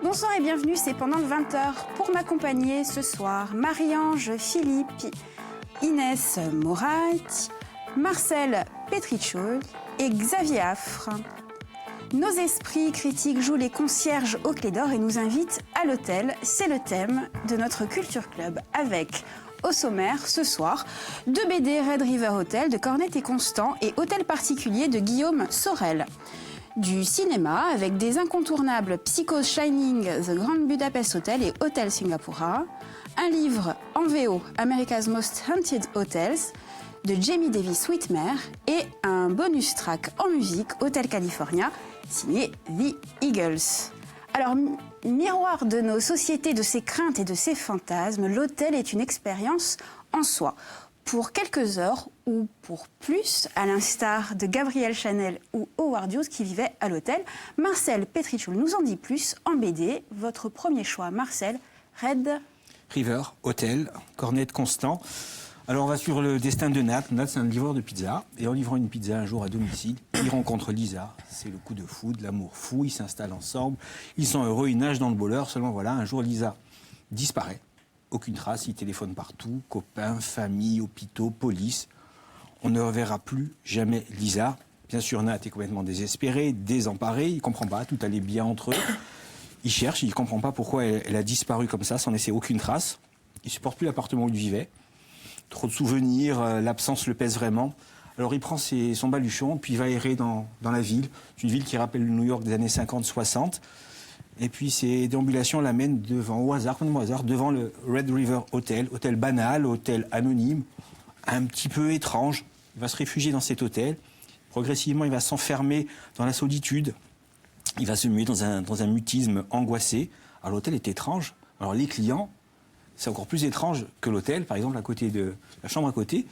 Bonsoir et bienvenue, c'est pendant 20h. Pour m'accompagner ce soir, Marie-Ange Philippe, Inès Morat, Marcel Petrichol et Xavier Affre. Nos esprits critiques jouent les concierges aux clés d'or et nous invitent à l'hôtel. C'est le thème de notre Culture Club avec, au sommaire, ce soir, 2 BD Red River Hotel de Cornette et Constant et Hôtel particulier de Guillaume Sorel. Du cinéma avec des incontournables Psycho Shining, The Grand Budapest Hotel et Hotel Singapura. Un livre en VO, America's Most Haunted Hotels, de Jamie Davis Whitmer et un bonus track en musique, Hotel California, signé The Eagles. Alors, miroir de nos sociétés, de ses craintes et de ses fantasmes, l'hôtel est une expérience en soi. Pour quelques heures ou pour plus, à l'instar de Gabriel Chanel ou Howard Hughes qui vivaient à l'hôtel, Marcel Petrichol nous en dit plus en BD. Votre premier choix, Marcel, Red River, Hotel, Cornette Constant. Alors on va sur le destin de Nat. Nat, c'est un livreur de pizza. Et en livrant une pizza un jour à domicile, il rencontre Lisa. C'est le coup de foudre, l'amour fou. Ils s'installent ensemble. Ils sont heureux, ils nagent dans le bonheur. Seulement voilà, un jour Lisa disparaît. Aucune trace, il téléphone partout. Copains, famille, hôpitaux, police. On ne reverra plus jamais Lisa. Bien sûr, Nat est complètement désespéré, désemparé. Il ne comprend pas, tout allait bien entre eux. Il cherche, il ne comprend pas pourquoi elle a disparu comme ça, sans laisser aucune trace. Il ne supporte plus l'appartement où il vivait. Trop de souvenirs, l'absence le pèse vraiment. Alors il prend son baluchon, puis il va errer dans la ville. C'est une ville qui rappelle le New York des années 50-60. Et puis ses déambulations l'amènent au hasard, devant le Red River Hotel, hôtel banal, hôtel anonyme, un petit peu étrange. Il va se réfugier dans cet hôtel. Progressivement, il va s'enfermer dans la solitude. Il va se muer dans un mutisme angoissé. Alors l'hôtel est étrange. Alors les clients, c'est encore plus étrange que l'hôtel. Par exemple, à côté de la chambre à côté,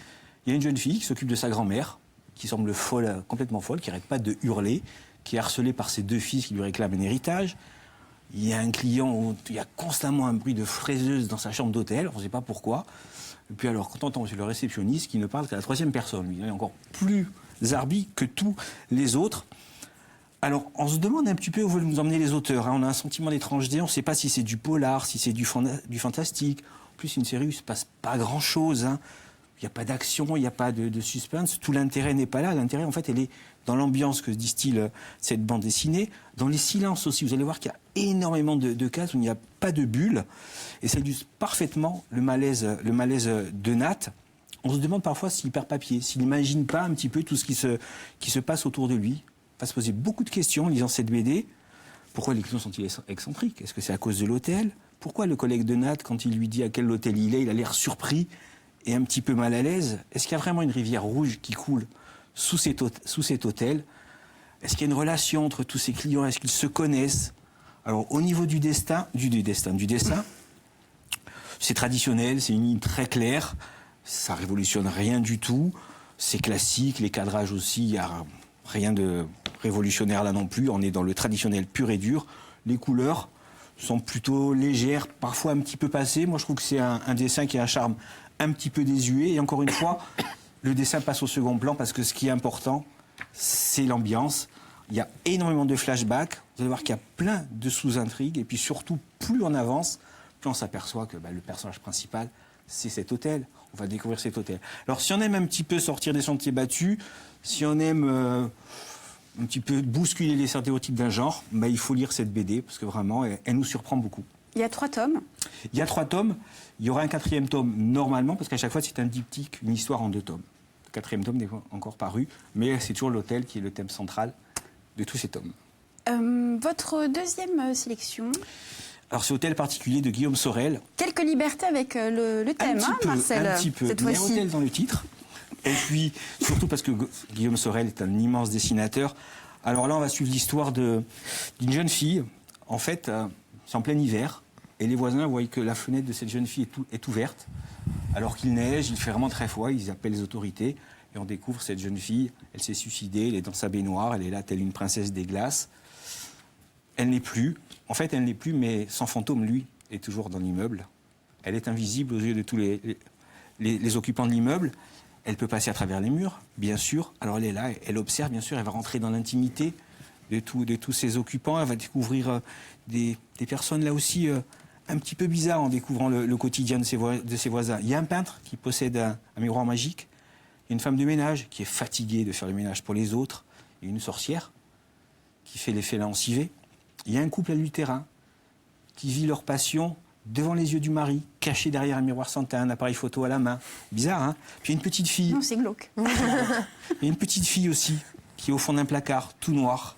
il y a une jeune fille qui s'occupe de sa grand-mère, qui semble folle, complètement folle, qui n'arrête pas de hurler, qui est harcelée par ses 2 fils qui lui réclament un héritage. Il y a un client où il y a constamment un bruit de fraiseuse dans sa chambre d'hôtel, on ne sait pas pourquoi. Et puis alors, quand on entend le réceptionniste qui ne parle qu'à la 3e personne, lui, il est encore plus zarbi que tous les autres. Alors, on se demande un petit peu où veulent nous emmener les auteurs. On a un sentiment d'étrangeté, on ne sait pas si c'est du polar, si c'est du fantastique. En plus, c'est une série où il ne se passe pas grand-chose. Il n'y a pas d'action, il n'y a pas de suspense. Tout l'intérêt n'est pas là. L'intérêt, en fait, elle est dans l'ambiance que distille cette bande dessinée. Dans les silences aussi, vous allez voir qu'il y a énormément de cases où il n'y a pas de bulle. Et ça illustre parfaitement le malaise de Nat. On se demande parfois s'il perd papier, s'il n'imagine pas un petit peu tout ce qui se passe autour de lui. Il va se poser beaucoup de questions en lisant cette BD. Pourquoi les clients sont-ils excentriques? Est-ce que c'est à cause de l'hôtel? Pourquoi le collègue de Nat, quand il lui dit à quel hôtel il a l'air surpris et un petit peu mal à l'aise? Est-ce qu'il y a vraiment une rivière rouge qui coule sous cet hôtel? Est-ce qu'il y a une relation entre tous ces clients? Est-ce qu'ils se connaissent? Alors, au niveau du dessin, c'est traditionnel, c'est une ligne très claire. Ça révolutionne rien du tout. C'est classique, les cadrages aussi, il n'y a rien de révolutionnaire là non plus. On est dans le traditionnel pur et dur. Les couleurs sont plutôt légères, parfois un petit peu passées. Moi, je trouve que c'est un dessin qui a un charme un petit peu désuet. Et encore une fois, le dessin passe au second plan parce que ce qui est important, c'est l'ambiance. Il y a énormément de flashbacks. Vous allez voir qu'il y a plein de sous-intrigues. Et puis surtout, plus on avance, plus on s'aperçoit que le personnage principal, c'est cet hôtel. On va découvrir cet hôtel. Alors, si on aime un petit peu sortir des sentiers battus, si on aime un petit peu bousculer les stéréotypes d'un genre, il faut lire cette BD parce que vraiment, elle nous surprend beaucoup. Il y a 3 tomes. Il y a 3 tomes. Il y aura un 4e tome normalement parce qu'à chaque fois, c'est un diptyque, une histoire en 2 tomes. Le 4e tome n'est pas encore paru, mais c'est toujours l'hôtel qui est le thème central de tous ces tomes. Votre 2e sélection? Alors, c'est Hôtel particulier de Guillaume Sorel. Quelques libertés avec le thème, Marcel, un petit peu. cette Il y a fois-ci. Hôtel dans le titre. Et puis, surtout parce que Guillaume Sorel est un immense dessinateur. Alors là, on va suivre l'histoire d'une jeune fille. En fait, c'est en plein hiver. Et les voisins voient que la fenêtre de cette jeune fille est ouverte. Alors qu'il neige, il fait vraiment très froid. Ils appellent les autorités. Et on découvre cette jeune fille. Elle s'est suicidée. Elle est dans sa baignoire. Elle est là, telle une princesse des glaces. Elle n'est plus. En fait, elle n'est plus, mais son fantôme, lui, est toujours dans l'immeuble. Elle est invisible aux yeux de tous les occupants de l'immeuble. Elle peut passer à travers les murs, bien sûr. Alors elle est là, elle observe, bien sûr, elle va rentrer dans l'intimité de tous ses occupants. Elle va découvrir des personnes là aussi un petit peu bizarres en découvrant le quotidien de ses voisins. Il y a un peintre qui possède un miroir magique. Il y a une femme de ménage qui est fatiguée de faire le ménage pour les autres. Il y a une sorcière qui fait les félins en civet. Il y a un couple adultérin qui vit leur passion devant les yeux du mari, caché derrière un miroir sans teint, un appareil photo à la main. Bizarre, hein? Puis il y a une petite fille. Non, c'est glauque. Il y a une petite fille aussi, qui est au fond d'un placard, tout noir.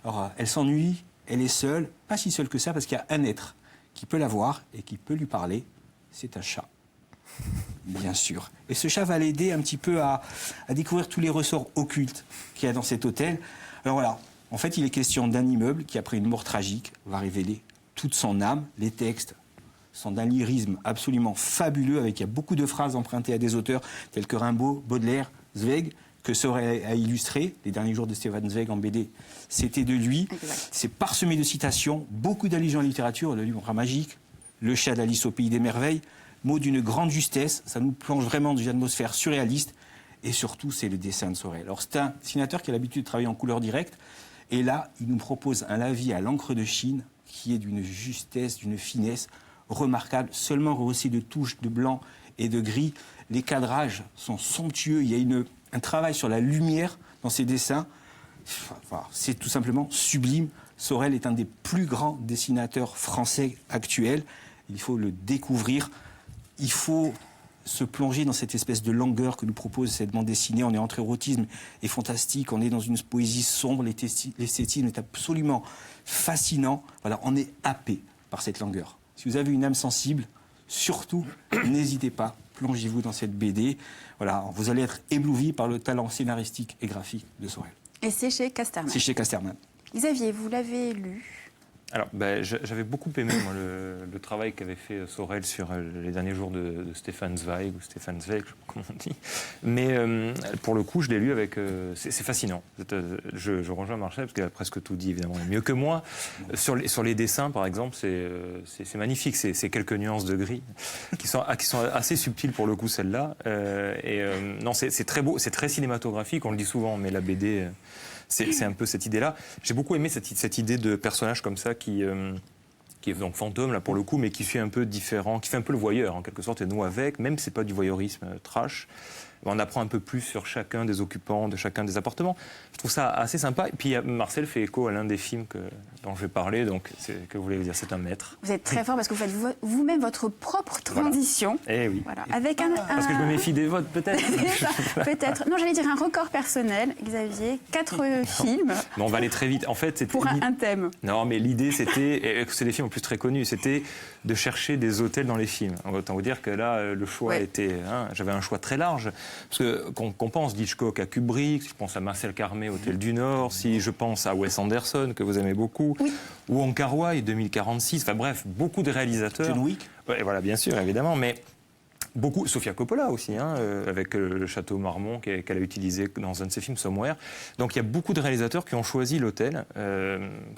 Alors, elle s'ennuie, elle est seule, pas si seule que ça, parce qu'il y a un être qui peut la voir et qui peut lui parler. C'est un chat, bien sûr. Et ce chat va l'aider un petit peu à découvrir tous les ressorts occultes qu'il y a dans cet hôtel. Alors voilà, en fait, il est question d'un immeuble qui, après une mort tragique, va révéler toute son âme. Les textes sont d'un lyrisme absolument fabuleux, il y a beaucoup de phrases empruntées à des auteurs tels que Rimbaud, Baudelaire, Zweig, que Sorel a illustré. Les derniers jours de Stefan Zweig en BD, c'était de lui. Exact. C'est parsemé de citations, beaucoup d'allusions à la littérature, le livre magique, le chat d'Alice au pays des merveilles, mots d'une grande justesse, ça nous plonge vraiment dans une atmosphère surréaliste, et surtout c'est le dessin de Sorel. Alors c'est un dessinateur qui a l'habitude de travailler en couleur directe, et là il nous propose un lavis à l'encre de Chine qui est d'une justesse, d'une finesse remarquable, seulement rehaussé de touches de blanc et de gris. Les cadrages sont somptueux, il y a un travail sur la lumière dans ces dessins. Enfin, c'est tout simplement sublime. Sorel est un des plus grands dessinateurs français actuels. Il faut le découvrir. Il faut se plonger dans cette espèce de langueur que nous propose cette bande dessinée. On est entre érotisme et fantastique, on est dans une poésie sombre, l'esthétisme est absolument fascinant. Voilà, on est happé par cette langueur. Si vous avez une âme sensible, surtout, n'hésitez pas, plongez-vous dans cette BD. Voilà, vous allez être ébloui par le talent scénaristique et graphique de Sorel. Et c'est chez Casterman. C'est chez Casterman. Xavier, vous l'avez lu? Alors, j'avais beaucoup aimé moi, le travail qu'avait fait Sorel sur les derniers jours de Stefan Zweig, ou Stefan Zweig, je sais pas comment on dit. Mais pour le coup, je l'ai lu avec... c'est fascinant. Je rejoins Marcel, parce qu'il a presque tout dit, évidemment, mieux que moi. Sur les dessins, par exemple, c'est magnifique. C'est quelques nuances de gris qui sont assez subtiles pour le coup, celle-là. Non, c'est très beau, c'est très cinématographique, on le dit souvent, mais la BD... C'est un peu cette idée-là. J'ai beaucoup aimé cette idée de personnage comme ça qui est donc fantôme là pour le coup, mais qui fait un peu différent, qui fait un peu le voyeur en quelque sorte, et nous avec, même si c'est pas du voyeurisme trash. On apprend un peu plus sur chacun des occupants de chacun des appartements. Je trouve ça assez sympa. Et puis Marcel fait écho à l'un des films dont je vais parler, donc que vous voulez dire, c'est un maître. Vous êtes très fort parce que vous faites vous-même votre propre transition. Voilà. Eh oui. Voilà. Avec parce que je me méfie des votes, peut-être. Peut-être. Non, j'allais dire un record personnel, Xavier. 4 films. Mais on va aller très vite. En fait, c'était pour un thème. Non, mais l'idée, c'était, et c'est des films en plus très connus, c'était de chercher des hôtels dans les films. Autant vous dire que là, le choix était... j'avais un choix très large. Parce que qu'on pense d'Hitchcock à Kubrick, si je pense à Marcel Carmé, Hôtel du Nord, si je pense à Wes Anderson, que vous aimez beaucoup, ou Wong Kar-wai, 2046, enfin bref, beaucoup de réalisateurs. John Wick. Ouais, voilà, bien sûr, évidemment, mais beaucoup, Sofia Coppola aussi, avec le château Marmont qu'elle a utilisé dans un de ses films, Somewhere. Donc il y a beaucoup de réalisateurs qui ont choisi l'hôtel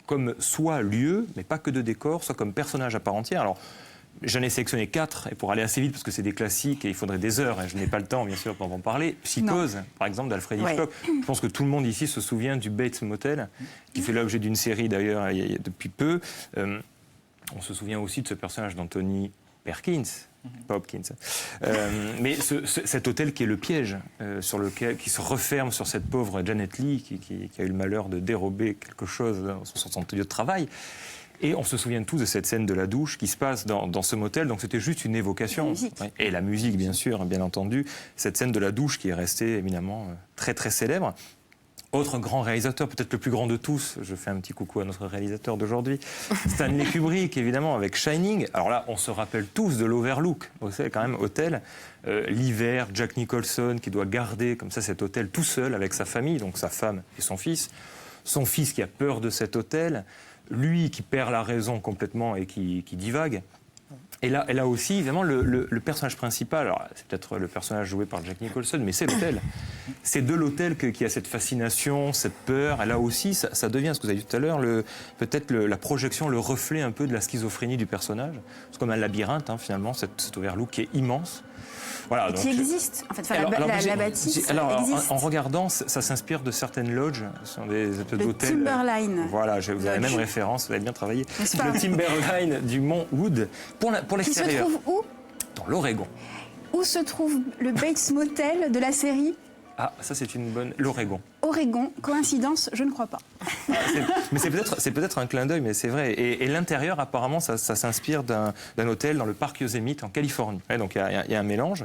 comme soit lieu, mais pas que de décor, soit comme personnage à part entière. Alors, j'en ai sélectionné 4, et pour aller assez vite, parce que c'est des classiques, et il faudrait des heures, et je n'ai pas le temps, bien sûr, pour en parler. Psychose, par exemple, d'Alfred Hitchcock. Je pense que tout le monde ici se souvient du Bates Motel, qui fait l'objet d'une série, d'ailleurs, depuis peu. On se souvient aussi de ce personnage d'Anthony Perkins, pas Hopkins. Mais cet hôtel qui est le piège, qui se referme sur cette pauvre Janet Leigh, qui a eu le malheur de dérober quelque chose sur son lieu de travail. Et on se souvient tous de cette scène de la douche qui se passe dans ce motel, donc c'était juste une évocation. Et la musique, bien sûr, bien entendu. Cette scène de la douche qui est restée éminemment très très célèbre. Autre grand réalisateur, peut-être le plus grand de tous, je fais un petit coucou à notre réalisateur d'aujourd'hui, Stanley Kubrick, évidemment, avec Shining. Alors là, on se rappelle tous de l'Overlook, vous savez, quand même, hôtel. L'hiver, Jack Nicholson qui doit garder comme ça cet hôtel tout seul avec sa famille, donc sa femme et son fils. Son fils qui a peur de cet hôtel. Lui qui perd la raison complètement et qui divague. Et là aussi, évidemment, le personnage principal, alors c'est peut-être le personnage joué par Jack Nicholson, mais c'est l'hôtel. C'est de l'hôtel qui a cette fascination, cette peur. Et là aussi, ça devient, ce que vous avez dit tout à l'heure, peut-être la projection, le reflet un peu de la schizophrénie du personnage. C'est comme un labyrinthe, finalement, cet Overlook qui est immense. Voilà, qui existe. En fait, la bâtisse existe. En regardant, ça s'inspire de certaines lodges. Ce sont des espèces d'hôtels. Timberline. Voilà, vous avez la même référence, vous avez bien travaillé. Le Timberline du Mont Wood pour l'extérieur. Qui se trouve où? Dans l'Oregon. Où se trouve le Bates Motel de la série? Ah, ça c'est une bonne... L'Oregon. Oregon, coïncidence, je ne crois pas. Mais c'est peut-être un clin d'œil, mais c'est vrai. Et l'intérieur, apparemment, ça s'inspire d'un hôtel dans le parc Yosemite en Californie. Ouais, donc il y a un mélange.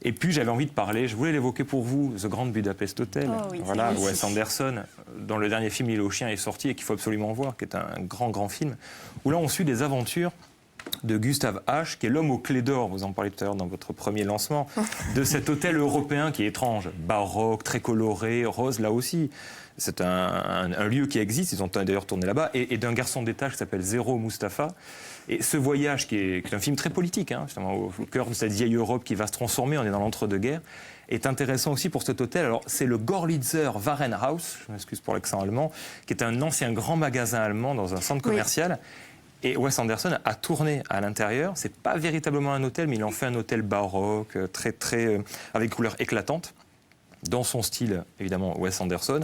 Et puis j'avais envie de parler, je voulais l'évoquer pour vous, The Grand Budapest Hotel. Oh oui, voilà, Wes Anderson, dont le dernier film L'île aux chiens est sorti et qu'il faut absolument voir, qui est un grand film, où là on suit des aventures de Gustave H, qui est l'homme aux clés d'or, vous en parlez tout à l'heure dans votre premier lancement, de cet hôtel européen qui est étrange, baroque, très coloré, rose là aussi. C'est un lieu qui existe, ils ont d'ailleurs tourné là-bas, et d'un garçon d'étage qui s'appelle Zéro Mustapha. Et ce voyage, qui est un film très politique, hein, justement, au cœur de cette vieille Europe qui va se transformer, on est dans l'entre-deux-guerres, est intéressant aussi pour cet hôtel. Alors, c'est le Gorlitzer Warenhaus, je m'excuse pour l'accent allemand, qui est un ancien grand magasin allemand dans un centre commercial. Oui. Et Wes Anderson a tourné à l'intérieur. C'est pas véritablement un hôtel, mais il en fait un hôtel baroque, très avec couleurs éclatantes, dans son style, évidemment, Wes Anderson.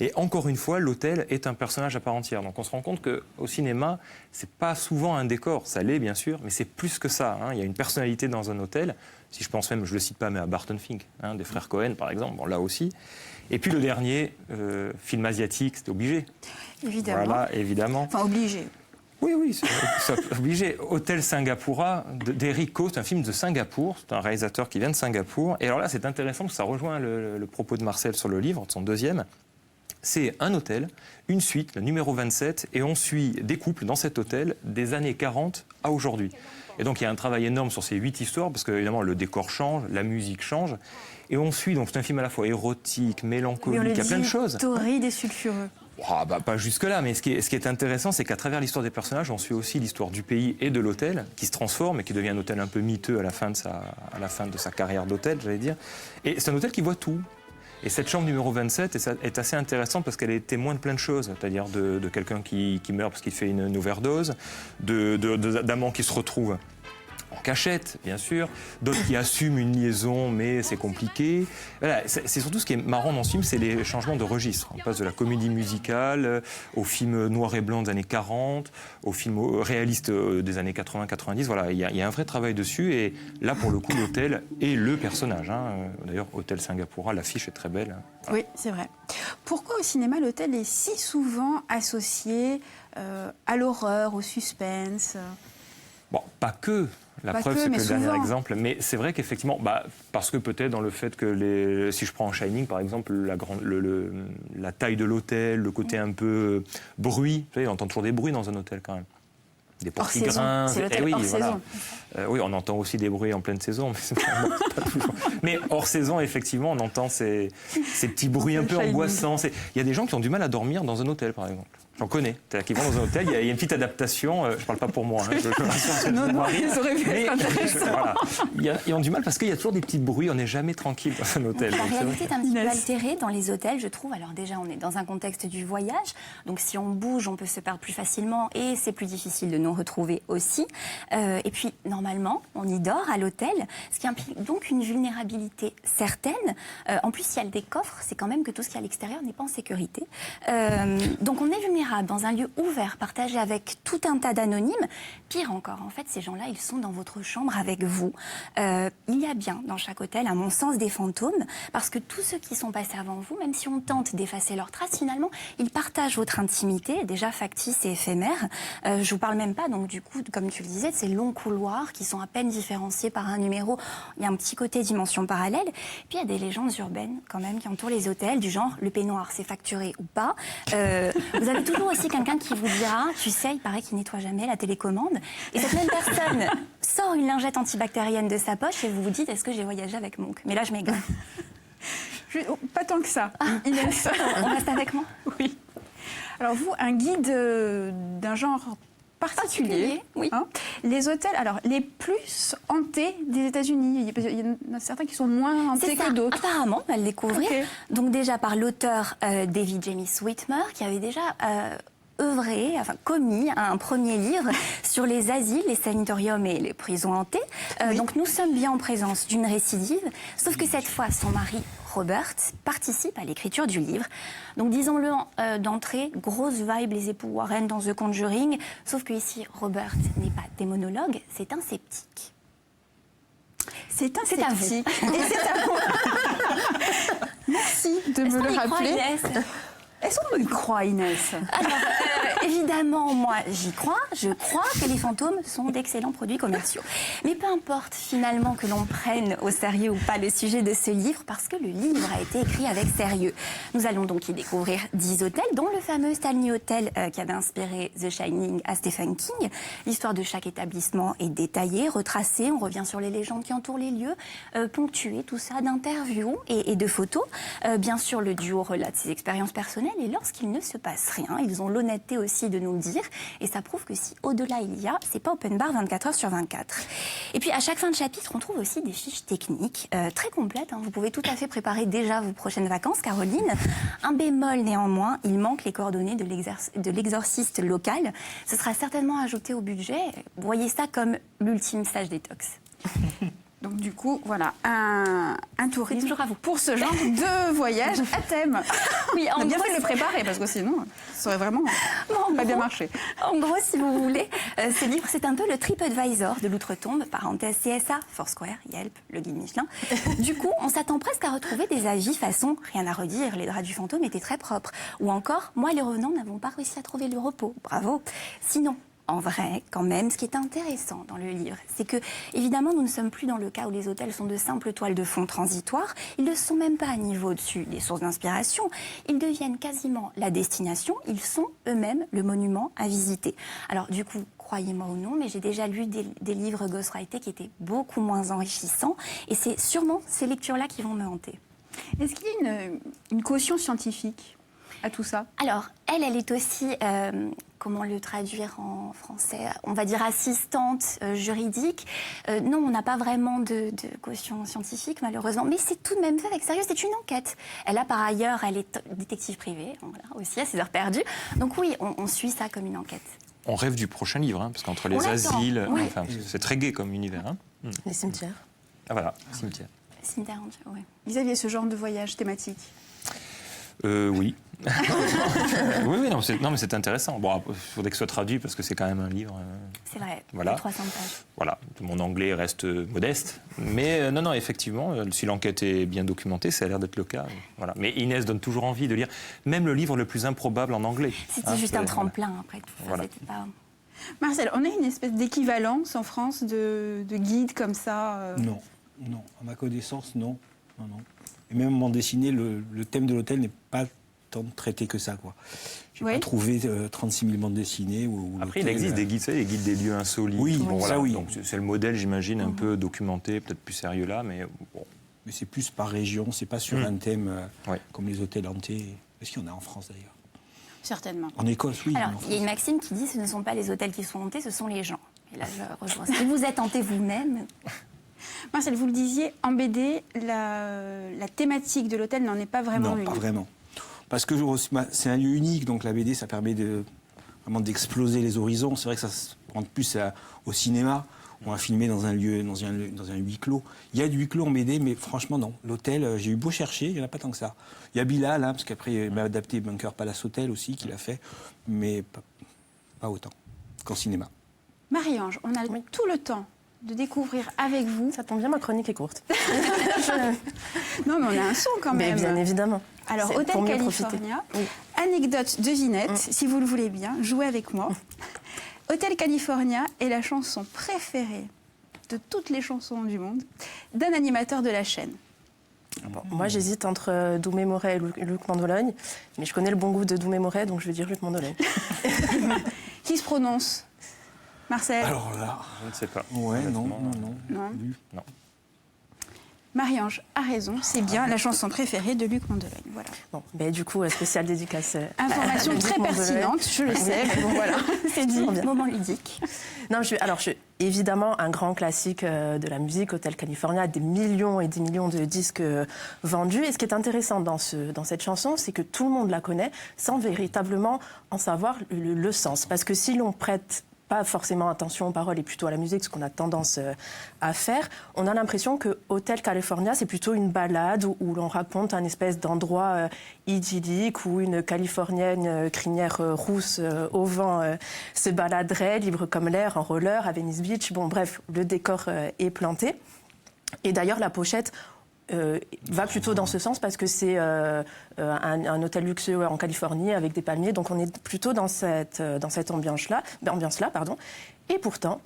Et encore une fois, l'hôtel est un personnage à part entière. Donc on se rend compte qu'au cinéma, c'est pas souvent un décor. Ça l'est, bien sûr, mais c'est plus que ça. Hein. Il y a une personnalité dans un hôtel. Si je pense même, je le cite pas, mais à Barton Fink, hein, des frères Cohen, par exemple. Bon, là aussi. Et puis le dernier, film asiatique, c'était obligé. Évidemment. Voilà, évidemment. Enfin, obligé. Oui, c'est obligé. Hôtel Singapura d'Eric Ko, c'est un film de Singapour. C'est un réalisateur qui vient de Singapour. Et alors là, c'est intéressant parce que ça rejoint le propos de Marcel sur le livre, de son deuxième. C'est un hôtel, une suite, le numéro 27, et on suit des couples dans cet hôtel des années 40 à aujourd'hui. Et donc il y a un travail énorme sur ces 8 histoires, parce que évidemment le décor change, la musique change. Et on suit, donc c'est un film à la fois érotique, mélancolique, il y a plein de choses. Torride et sulfureux. Oh, pas jusque-là, mais ce qui est intéressant, c'est qu'à travers l'histoire des personnages, on suit aussi l'histoire du pays et de l'hôtel, qui se transforme et qui devient un hôtel un peu miteux à la fin de sa carrière d'hôtel, j'allais dire. Et c'est un hôtel qui voit tout. Et cette chambre numéro 27 est assez intéressante parce qu'elle est témoin de plein de choses, c'est-à-dire de quelqu'un qui meurt parce qu'il fait une overdose, d'amants qui se retrouvent en cachette, bien sûr, d'autres qui assument une liaison, mais c'est compliqué. Voilà, c'est surtout ce qui est marrant dans ce film, c'est les changements de registre. On passe de la comédie musicale au film noir et blanc des années 40, au film réaliste des années 80-90. Voilà, il y a un vrai travail dessus. Et là, pour le coup, l'hôtel est le personnage. Hein. D'ailleurs, Hôtel Singapura, l'affiche est très belle. Oui, c'est vrai. Pourquoi au cinéma, l'hôtel est si souvent associé à l'horreur, au suspense? Bon, pas que. La preuve, c'est que le dernier exemple. Mais c'est vrai qu'effectivement, parce que peut-être dans le fait que si je prends Shining, par exemple, la taille de l'hôtel, le côté un peu bruit, vous savez, on entend toujours des bruits dans un hôtel quand même. Des portes qui grincent. C'est l'hôtel hors saison. Oui, on entend aussi des bruits en pleine saison, mais c'est pas toujours. Mais hors saison, effectivement, on entend ces petits bruits un peu angoissants. Il y a des gens qui ont du mal à dormir dans un hôtel, par exemple. J'en connais. C'est-à-dire qu'ils vont dans un hôtel, il y a une petite adaptation. Je ne parle pas pour moi. Hein, non, ils auraient pu être intéressants. Voilà. Ils ont du mal parce qu'il y a toujours des petits bruits. On n'est jamais tranquille dans un hôtel. La réalité est un petit peu altérée dans les hôtels, je trouve. Alors déjà, on est dans un contexte du voyage. Donc si on bouge, on peut se perdre plus facilement et c'est plus difficile de nous retrouver aussi. Et puis, normalement, on y dort à l'hôtel, ce qui implique donc une vulnérabilité certaine. En plus, s'il y a des coffres, c'est quand même que tout ce qui est à l'extérieur n'est pas en sécurité. Donc on est vulnérable dans un lieu ouvert, partagé avec tout un tas d'anonymes. Pire encore, en fait, ces gens-là, ils sont dans votre chambre avec vous. Il y a bien dans chaque hôtel, à mon sens, des fantômes, parce que tous ceux qui sont passés avant vous, même si on tente d'effacer leurs traces, finalement, ils partagent votre intimité, déjà factice et éphémère. Je vous parle même pas, donc du coup, comme tu le disais, de ces longs couloirs qui sont à peine différenciés par un numéro. Il y a un petit côté dimension parallèle. Puis il y a des légendes urbaines, quand même, qui entourent les hôtels, du genre, le peignoir, c'est facturé ou pas. Vous avez toujours aussi quelqu'un qui vous dira, tu sais, il paraît qu'il nettoie jamais la télécommande. Et cette même personne sort une lingette antibactérienne de sa poche et vous vous dites, est-ce que j'ai voyagé avec Monk? Mais là, je m'égare. Pas tant que ça, Inès. On reste avec moi? Oui. Alors vous, un guide d'un genre particulier. Oui. Hein, les hôtels, alors les plus hantés des États-Unis. Il y en a certains qui sont moins hantés que d'autres. Apparemment, on va le découvrir. Okay. Donc déjà par l'auteur David James Whitmer, qui avait déjà commis un premier livre sur les asiles, les sanatoriums et les prisons hantées. Donc nous sommes bien en présence d'une récidive, sauf que cette fois, son mari, Robert, participe à l'écriture du livre. Donc disons-le d'entrée, grosse vibe les époux Warren dans The Conjuring, sauf que ici, Robert n'est pas démonologue, c'est un sceptique. C'est un C'est à vous. sceptique. Et c'est à vous. Merci de me le rappeler. Est-ce qu'on y croit, Inès? Alors, évidemment, moi, j'y crois. Je crois que les fantômes sont d'excellents produits commerciaux. Mais peu importe, finalement, que l'on prenne au sérieux ou pas le sujet de ce livre, parce que le livre a été écrit avec sérieux. Nous allons donc y découvrir 10 hôtels, dont le fameux Stanley Hotel qui avait inspiré The Shining à Stephen King. L'histoire de chaque établissement est détaillée, retracée. On revient sur les légendes qui entourent les lieux, ponctuée, tout ça, d'interviews et de photos. Bien sûr, le duo relate ses expériences personnelles. Et lorsqu'il ne se passe rien, ils ont l'honnêteté aussi de nous le dire. Et ça prouve que si au-delà il y a, c'est pas open bar 24 heures sur 24. Et puis à chaque fin de chapitre, on trouve aussi des fiches techniques très complètes. Vous pouvez tout à fait préparer déjà vos prochaines vacances, Caroline. Un bémol néanmoins, il manque les coordonnées de l'exorciste local. Ce sera certainement ajouté au budget. Voyez ça comme l'ultime stage détox. Donc du coup, voilà, un tourisme toujours à vous. pour ce genre de voyage à thème. Oui, On a bien gros, fait de le préparer, parce que sinon, ça aurait vraiment pas bien marché. En gros, si vous voulez, ce livre, c'est un peu le TripAdvisor de l'outre-tombe, parenthèse CSA, Foursquare, Yelp, le guide Michelin. Du coup, on s'attend presque à retrouver des avis façon « rien à redire, les draps du fantôme étaient très propres ». Ou encore « moi, les revenants n'avons pas réussi à trouver le repos, bravo ». Sinon, en vrai, quand même, ce qui est intéressant dans le livre, c'est que, évidemment, nous ne sommes plus dans le cas où les hôtels sont de simples toiles de fond transitoires. Ils ne sont même pas à niveau au-dessus des sources d'inspiration. Ils deviennent quasiment la destination. Ils sont eux-mêmes le monument à visiter. Alors, du coup, croyez-moi ou non, mais j'ai déjà lu des livres ghostwrités qui étaient beaucoup moins enrichissants. Et c'est sûrement ces lectures-là qui vont me hanter. Est-ce qu'il y a une caution scientifique à tout ça? Alors, elle est aussi, comment le traduire en français, on va dire assistante juridique. Non, on n'a pas vraiment de caution scientifique, malheureusement, mais c'est tout de même fait avec sérieux, c'est une enquête. Elle est détective privée, voilà, aussi à ses heures perdues. Donc oui, on suit ça comme une enquête. On rêve du prochain livre, parce qu'entre les asiles, c'est très gai comme univers. Les cimetières. Ah voilà, cimetière. Cimetière, oui. Vous aviez ce genre de voyage thématique? Oui. oui, non, mais c'est intéressant. Bon, il faudrait que ce soit traduit parce que c'est quand même un livre. C'est vrai, voilà. 300 pages. Voilà, mon anglais reste modeste. Mais non, effectivement, si l'enquête est bien documentée, ça a l'air d'être le cas. Voilà. Mais Inès donne toujours envie de lire même le livre le plus improbable en anglais. C'était juste un tremplin après tout ça. Voilà. C'était pas... Marcel, on a une espèce d'équivalence en France de guide comme ça Non, à ma connaissance, non. Et même en bande dessinée, le thème de l'hôtel n'est pas tant traité que ça, quoi. J'ai pas trouvé 36 000 bandes dessinées. Après, il existe des guides, les guides des lieux insolites. Oui, ça oui. Donc c'est le modèle, j'imagine, un peu documenté, peut-être plus sérieux là, mais bon. Mais c'est plus par région, c'est pas sur un thème comme les hôtels hantés. Est-ce qu'il y en a en France d'ailleurs? Certainement. En Écosse, oui. Alors, il y a une maxime qui dit ce ne sont pas les hôtels qui sont hantés, ce sont les gens. Et là, je rejoins. Si vous êtes hanté vous-même... Marcel, vous le disiez, en BD, la thématique de l'hôtel n'en est pas vraiment une. Non, pas vraiment. Parce que c'est un lieu unique, donc la BD, ça permet vraiment d'exploser les horizons. C'est vrai que ça se rend plus au cinéma. On va filmer dans un huis clos. Il y a du huis clos en BD, mais franchement, non. L'hôtel, j'ai eu beau chercher, il n'y en a pas tant que ça. Il y a Bilal, parce qu'après, il m'a adapté Bunker Palace Hotel aussi, qu'il a fait, mais pas autant qu'en cinéma. Marie-Ange, on a tout le temps de découvrir avec vous. Ça tombe bien, ma chronique est courte. Non, mais on a un son quand même. Mais bien évidemment. Alors, Hôtel California, anecdote devinette, si vous le voulez bien, jouez avec moi. Hôtel California est la chanson préférée de toutes les chansons du monde d'un animateur de la chaîne. Bon, moi, j'hésite entre Doumé Moret et Luc Mandologne, mais je connais le bon goût de Doumé Moret, donc je vais dire Luc Mandologne. Qui se prononce? Marcel? Alors là, je ne sais pas. Ouais, non. Marie-Ange a raison, c'est bien la chanson préférée de Luc Mandologne. Voilà. Bon, ben, du coup, spéciale dédicace. Information très pertinente, je le sais, mais bon voilà, c'est dit. Moment ludique. Non, Évidemment, un grand classique de la musique, Hotel California, des millions et des millions de disques vendus. Et ce qui est intéressant dans cette chanson, c'est que tout le monde la connaît sans véritablement en savoir le sens. Parce que si l'on prête pas forcément attention aux paroles et plutôt à la musique, ce qu'on a tendance à faire, on a l'impression que Hotel California, c'est plutôt une ballade où l'on raconte un espèce d'endroit idyllique où une Californienne crinière rousse au vent se baladerait, libre comme l'air, en roller à Venice Beach. Bon, bref, le décor est planté. Et d'ailleurs, la pochette va plutôt dans ce sens parce que c'est un hôtel luxueux en Californie avec des palmiers, donc on est plutôt dans cette ambiance-là. Et pourtant,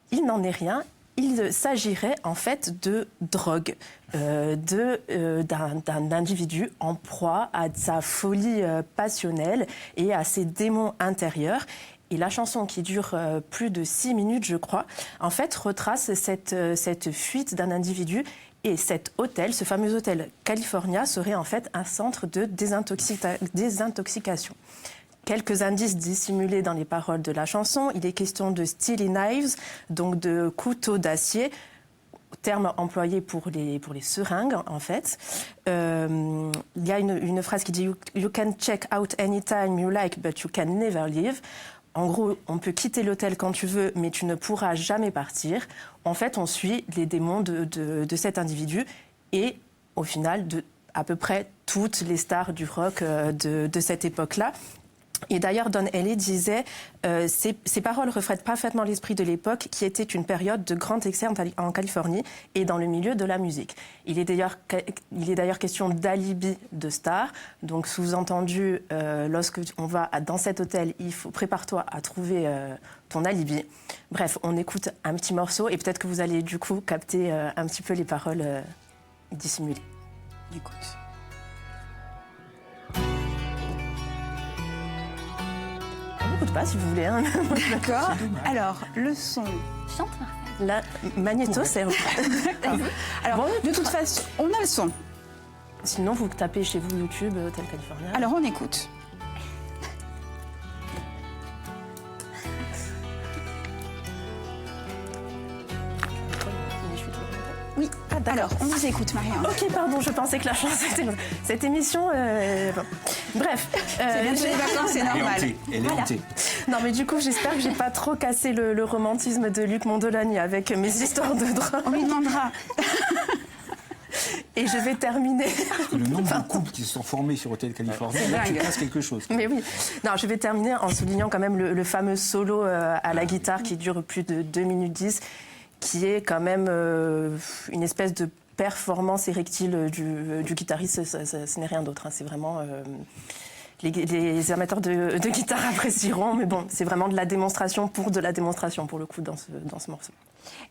il n'en est rien. Il s'agirait en fait de drogue, d'un individu en proie à sa folie passionnelle et à ses démons intérieurs. Et la chanson, qui dure plus de 6 minutes, je crois, en fait retrace cette fuite d'un individu. Et cet hôtel, ce fameux hôtel California, serait en fait un centre de désintoxication. Quelques indices dissimulés dans les paroles de la chanson. Il est question de steely knives, donc de couteaux d'acier, terme employé pour les seringues, en fait. Il y a une phrase qui dit « You can check out anytime you like, but you can never leave ». En gros, on peut quitter l'hôtel quand tu veux, mais tu ne pourras jamais partir. En fait, on suit les démons de cet individu et, au final, de à peu près toutes les stars du rock de cette époque-là. Et d'ailleurs, Don Henley disait ces paroles reflètent parfaitement l'esprit de l'époque, qui était une période de grand excès en Californie et dans le milieu de la musique. Il est d'ailleurs question d'alibi de stars. Donc, sous-entendu, lorsque on va dans cet hôtel, prépare-toi à trouver ton alibi. Bref, on écoute un petit morceau et peut-être que vous allez du coup capter un petit peu les paroles dissimulées. Écoute. On n'écoute pas si vous voulez. Hein. D'accord. Alors, le son. Chante, Marcel. La magnéto, c'est... D'accord. Alors, de toute façon, on a le son. Sinon, vous tapez chez vous YouTube, Hotel California. Alors, on écoute. Oui, alors, on vous écoute, Marianne. Ok, pardon, je pensais que la chance était... Cette émission... bon. Bref. C'est bientôt les vacances, c'est normal. Elle est hantée. Non, mais du coup, j'espère que j'ai pas trop cassé le romantisme de Luc Mondoloni avec mes histoires de drogue. On lui demandera. Et je vais terminer... Le nombre de couples qui se sont formés sur Hotel California, C'est là, tu dingue. casses quelque chose. Mais oui. Non, je vais terminer en soulignant quand même le fameux solo à la guitare qui dure plus de 2 minutes 10, qui est quand même une espèce de performance érectile du guitariste. Ce n'est rien d'autre. Hein. C'est vraiment... Les amateurs de guitare apprécieront, mais bon, c'est vraiment de la démonstration pour le coup, dans ce morceau.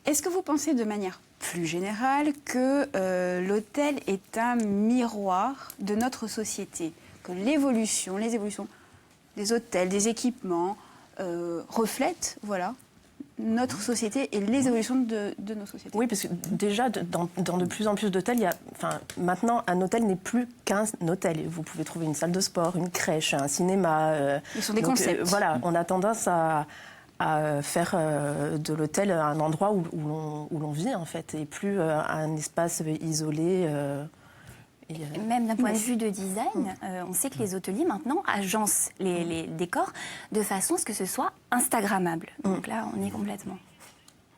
Est-ce que vous pensez de manière plus générale que l'hôtel est un miroir de notre société, que les évolutions des hôtels, des équipements reflètent, voilà, notre société et les évolutions de nos sociétés? Oui, parce que déjà, dans de plus en plus d'hôtels, maintenant, un hôtel n'est plus qu'un hôtel. Vous pouvez trouver une salle de sport, une crèche, un cinéma. Ils sont des concepts. Voilà, on a tendance à faire de l'hôtel un endroit où l'on vit, en fait, et plus un espace isolé. Même d'un point de vue de design, on sait que les hôteliers maintenant agencent les décors de façon à ce que ce soit instagrammable. Donc là, on est complètement...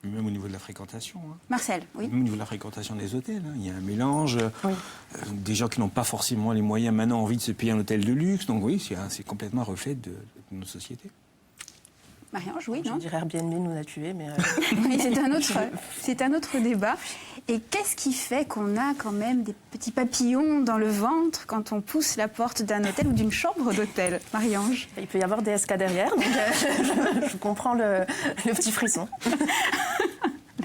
Même au niveau de la fréquentation. Hein. Marcel, oui. Même au niveau de la fréquentation des hôtels. Hein. Il y a un mélange. Des gens qui n'ont pas forcément les moyens maintenant envie de se payer un hôtel de luxe. Donc oui, c'est complètement un reflet de notre société. Marie-Ange, oui, Je non? dirais Airbnb nous a tués, mais... Oui, c'est un autre débat. Et qu'est-ce qui fait qu'on a quand même des petits papillons dans le ventre quand on pousse la porte d'un hôtel ou d'une chambre d'hôtel, Marie-Ange? Il peut y avoir des SK derrière, donc je comprends le petit frisson.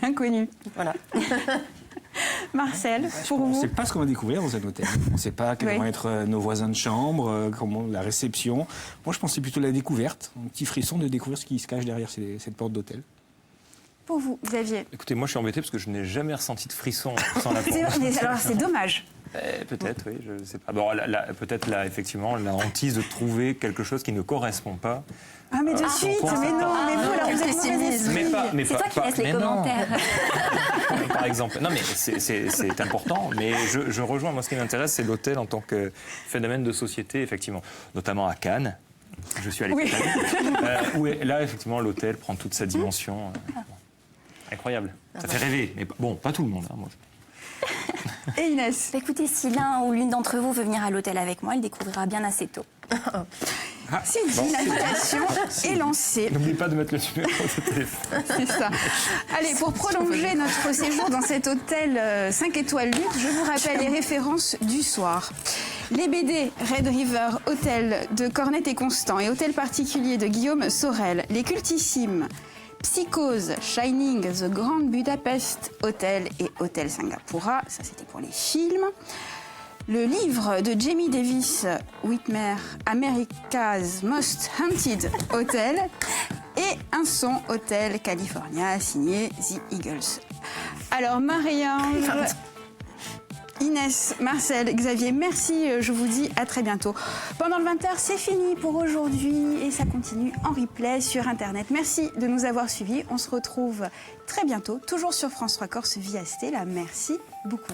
L'inconnu. Voilà. Marcel, pour On ne vous? sait pas ce qu'on va découvrir dans un hôtel. On ne sait pas quels vont être nos voisins de chambre, comment la réception. Moi, je pensais plutôt à la découverte, un petit frisson de découvrir ce qui se cache derrière cette porte d'hôtel. Pour vous, Xavier? Écoutez, moi je suis embêté parce que je n'ai jamais ressenti de frisson sans la C'est porte. alors, c'est dommage. Peut-être, oui, je ne sais pas. Bon, peut-être là, effectivement, la hantise de trouver quelque chose qui ne correspond pas. Ah, mais de suite, mais non, mais vous, là, vous êtes mauvais esprit. C'est toi qui laisses les commentaires. Par exemple. Non, mais c'est important. Mais je rejoins, moi, ce qui m'intéresse, c'est l'hôtel en tant que phénomène de société, effectivement. Notamment à Cannes. Je suis allé où là, effectivement, l'hôtel prend toute sa dimension. Incroyable. Ça fait rêver. Mais bon, pas tout le monde. Hein, moi. Et Inès? Écoutez, si l'un ou l'une d'entre vous veut venir à l'hôtel avec moi, il découvrira bien assez tôt. C'est dit, l'invitation est lancée. N'oublie pas de mettre le numéro de téléphone. C'est ça. Allez, pour prolonger notre séjour dans cet hôtel 5 étoiles luxe, je vous rappelle les références du soir. Les BD Red River Hotel de Cornette et Constant et Hôtel particulier de Guillaume Sorel. Les cultissimes Psychose, Shining, The Grand Budapest Hotel et Hôtel Singapura. Ça, c'était pour les films. Le livre de Jamie Davis Whitmer, America's Most Haunted Hotel. Et un son Hôtel California signé The Eagles. Alors, Marie-Ange, Inès, Marcel, Xavier, merci. Je vous dis à très bientôt. Pendant le 20h, c'est fini pour aujourd'hui et ça continue en replay sur Internet. Merci de nous avoir suivis. On se retrouve très bientôt, toujours sur France 3 Corse via Stella. Merci beaucoup.